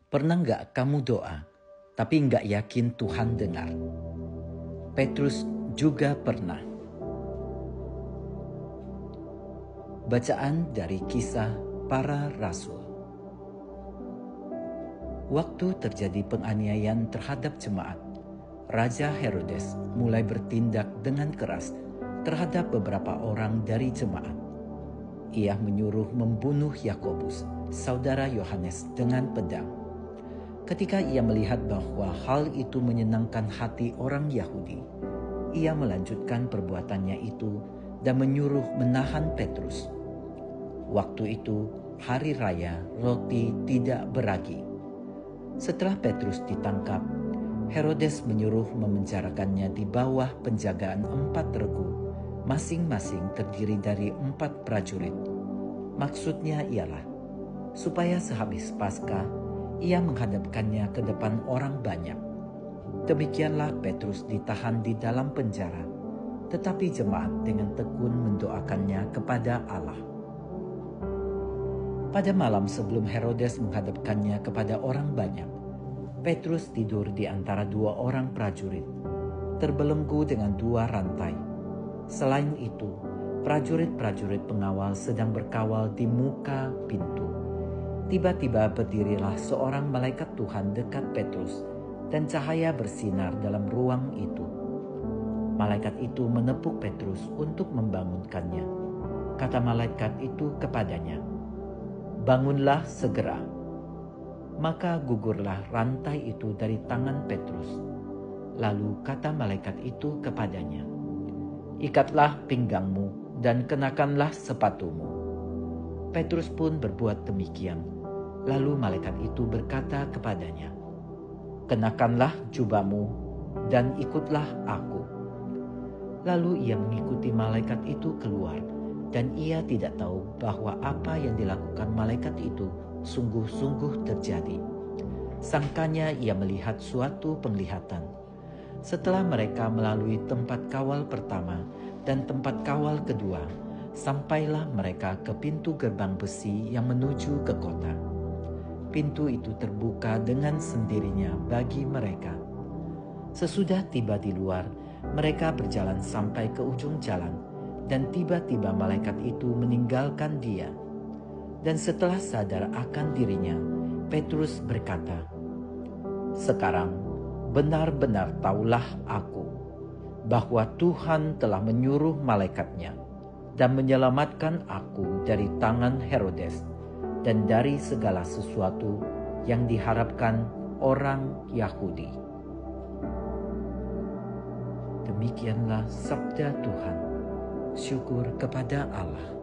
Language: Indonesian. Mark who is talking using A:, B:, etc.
A: Pernah nggak kamu doa, tapi nggak yakin Tuhan dengar? Petrus juga pernah. Bacaan dari Kisah Para Rasul. Waktu terjadi penganiayaan terhadap jemaat, Raja Herodes mulai bertindak dengan keras terhadap beberapa orang dari jemaat. Ia menyuruh membunuh Yakobus, saudara Yohanes, dengan pedang. Ketika ia melihat bahwa hal itu menyenangkan hati orang Yahudi, ia melanjutkan perbuatannya itu dan menyuruh menahan Petrus. Waktu itu hari raya roti tidak beragi. Setelah Petrus ditangkap, Herodes menyuruh memenjarakannya di bawah penjagaan 4 regu, masing-masing terdiri dari 4 prajurit. Maksudnya ialah supaya sehabis Paskah ia menghadapkannya ke depan orang banyak. Demikianlah Petrus ditahan di dalam penjara, tetapi jemaat dengan tekun mendoakannya kepada Allah. Pada malam sebelum Herodes menghadapkannya kepada orang banyak, Petrus tidur di antara 2 orang prajurit, terbelenggu dengan 2 rantai. Selain itu, prajurit-prajurit pengawal sedang berkawal di muka pintu. Tiba-tiba berdirilah seorang malaikat Tuhan dekat Petrus, dan cahaya bersinar dalam ruang itu. Malaikat itu menepuk Petrus untuk membangunkannya. Kata malaikat itu kepadanya, "Bangunlah segera." Maka gugurlah rantai itu dari tangan Petrus. Lalu kata malaikat itu kepadanya, "Ikatlah pinggangmu dan kenakanlah sepatumu." Petrus pun berbuat demikian. Lalu malaikat itu berkata kepadanya, "Kenakanlah jubahmu dan ikutlah aku." Lalu ia mengikuti malaikat itu keluar, dan ia tidak tahu bahwa apa yang dilakukan malaikat itu sungguh-sungguh terjadi. Sangkanya ia melihat suatu penglihatan. Setelah mereka melalui tempat kawal pertama dan tempat kawal kedua, sampailah mereka ke pintu gerbang besi yang menuju ke kota. Pintu itu terbuka dengan sendirinya bagi mereka. Sesudah tiba di luar, mereka berjalan sampai ke ujung jalan, dan tiba-tiba malaikat itu meninggalkan dia. Dan setelah sadar akan dirinya, Petrus berkata, "Sekarang benar-benar taulah aku bahwa Tuhan telah menyuruh malaikatnya dan menyelamatkan aku dari tangan Herodes dan dari segala sesuatu yang diharapkan orang Yahudi." Demikianlah sabda Tuhan. Syukur kepada Allah.